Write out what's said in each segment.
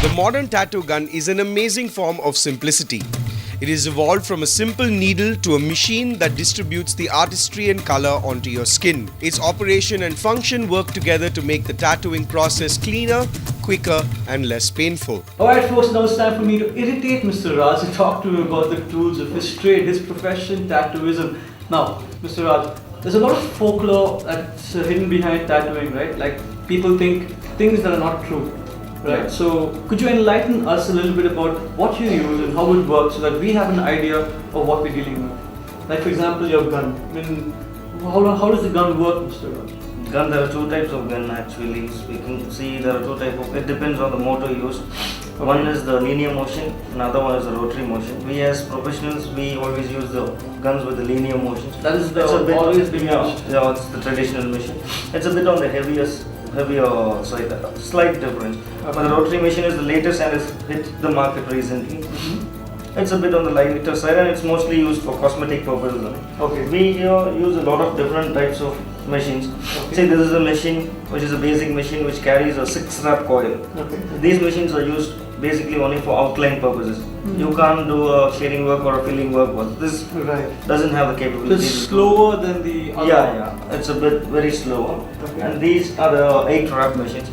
The modern tattoo gun is an amazing form of simplicity. It is evolved from a simple needle to a machine that distributes the artistry and color onto your skin. Its operation and function work together to make the tattooing process cleaner, quicker, and less painful. Alright folks, now it's time for me to irritate Mr. Raj to talk to him about the tools of his trade, his profession, tattooism. Now, Mr. Raj, there's a lot of folklore that's hidden behind tattooing, right? Like people think things that are not true. Right, so could you enlighten us a little bit about what you use and how it works so that we have an idea of what we're dealing with? Like for example, your gun. I mean, how does the gun work, Mr. Raj? Gun, there are two types of gun actually speaking. See, there are two types of, it depends on the motor used. Okay. One is the linear motion, another one is the rotary motion. We as professionals, we always use the guns with the linear motion. That is the always been used. Yeah, it's the traditional machine. It's a bit on the heavier side, slight difference. Okay. But the rotary machine is the latest and has hit the market recently. Mm-hmm. It's a bit on the lighter side and it's mostly used for cosmetic purposes. Okay. We use a lot of different types of machines. Okay. See, this is a machine which is a basic machine which carries a 6-wrap coil. Okay. These machines are used basically only for outline purposes. Mm-hmm. You can't do a shading work or a filling work with this. Right. Doesn't have the capability. So it's slower than the other. Yeah. It's a bit very slower. Okay. And these are the 8-wrap machines.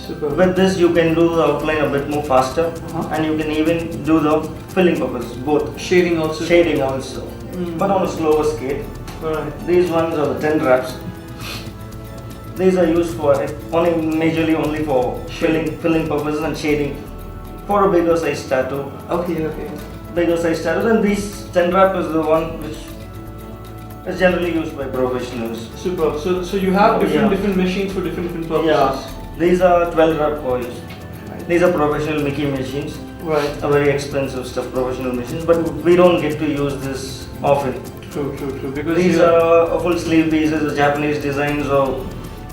Super. With this you can do the outline a bit more faster, and you can even do the filling purposes, both. Shading also. Shading also. But on a slower scale. Right. These ones are the 10 wraps. These are used for majorly only for filling purposes and shading for a bigger size tattoo. Okay. Bigger size tattoos, and these 10 wrap is the one which is generally used by professionals. Super. So you have different machines for different purposes. Yeah. These are 12 wrap coils. Right. These are professional Mickey machines. Right. A very expensive stuff, professional machines, but we don't get to use this often. True. Because these are a full sleeve pieces, Japanese designs, or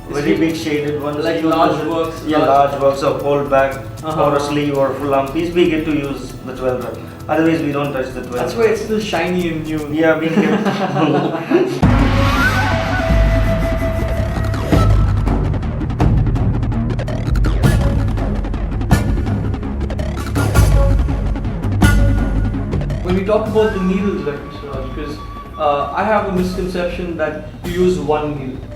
very big shaded ones. Like large works. Yeah, large works of whole back or a sleeve or full arm piece. We get to use the 12 wrap. Otherwise, we don't touch the 12. That's why it's still shiny and new. Yeah, we can. When we talk about the needles, like Mr. Raj, because I have a misconception that you use one needle.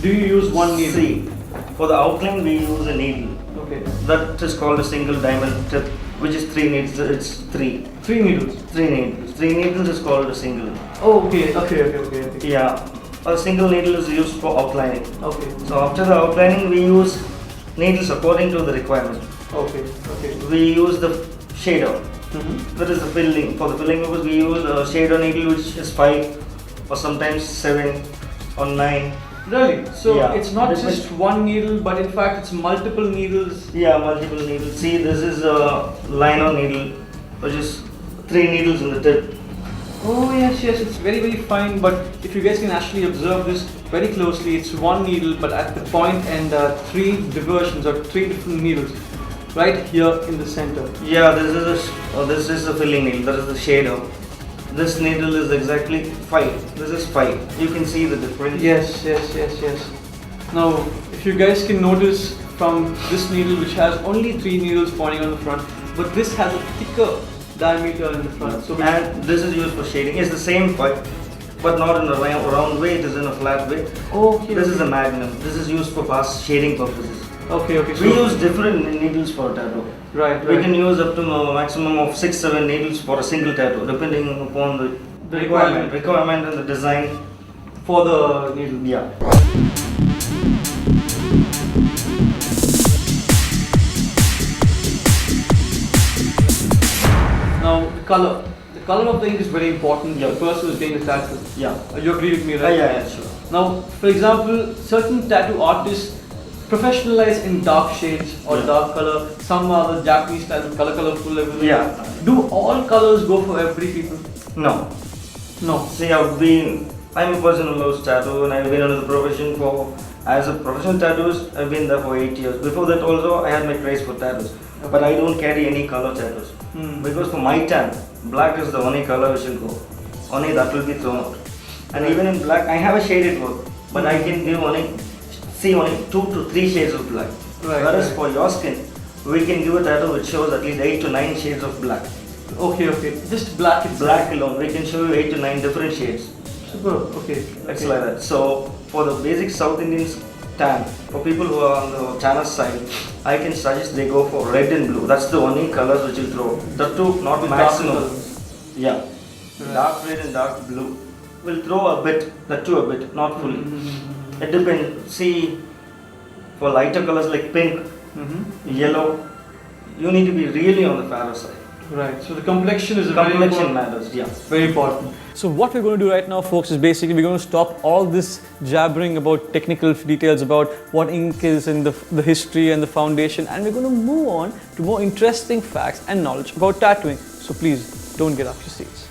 Do you use one needle? See, for the outline we use a needle. Okay. That is called a single diamond tip, which is 3 needles. It's 3. 3 needles? 3 needles. 3 needles is called a single. Oh, okay. Yeah. A single needle is used for outlining. Okay. So after the outlining we use needles according to the requirement. Okay. We use the shader. That is the filling. For the filling purpose we use a shader needle which is 5 or sometimes 7 or 9. Really? So it's not just one needle, but in fact it's multiple needles. Yeah, multiple needles. See, this is a liner needle, which is 3 needles in the tip. Oh yes, it's very fine, but if you guys can actually observe this very closely, it's one needle, but at the point and 3 diversions or 3 different needles. Right here in the center. Yeah, this is a filling needle, that is the shader. This needle is exactly 5. This is 5. You can see the difference. Yes. Now, if you guys can notice from this needle, which has only 3 needles pointing on the front, but this has a thicker diameter in the front. So and this is used for shading. It's the same 5, but not in a round way. It is in a flat way. Okay. This is a magnum. This is used for past shading purposes. Okay. So we use different needles for tattoo. Right. We can use up to a maximum of 6-7 needles for a single tattoo, depending upon the requirement and the design for the needle. Yeah. Now the color. The color of the ink is very important. The person who is getting the tattoo. Yeah. You agree with me, right? Yeah, sure. Now, for example, certain tattoo artists professionalize in dark shades or dark color. Some are the Japanese style of colorful level. Yeah. Do all colors go for every people? No. See, I'm a person who loves tattoo, and I've been into the profession as a professional tattooist, I've been there for 8 years. Before that also, I had my craze for tattoos. Okay. But I don't carry any color tattoos. Because for my tan, black is the only color which will go. Only that will be thrown out. And even in black, I have a shaded work, but I can give only 2 to 3 shades of black. Whereas for your skin, we can give a tattoo which shows at least 8 to 9 shades of black. Okay, okay. Just black itself. Black alone, we can show you 8 to 9 different shades. Super. Okay. It's okay. like that. So for the basic South Indian tan, for people who are on the tanner side, I can suggest they go for red and blue. That's the only colors which you throw. The two, not With maximum. dark colors. Yeah. Right. Dark red and dark blue. We'll throw a bit, the two a bit, not fully. Mm-hmm. It depends. See, for lighter colors like pink, Mm-hmm. yellow, you need to be really on the fairer side. Right. So the complexion is a very Complexion important, matters, yeah. very important. So what we're going to do right now, folks, is basically we're going to stop all this jabbering about technical details about what ink is and the history and the foundation, and we're going to move on to more interesting facts and knowledge about tattooing. So please don't get off your seats.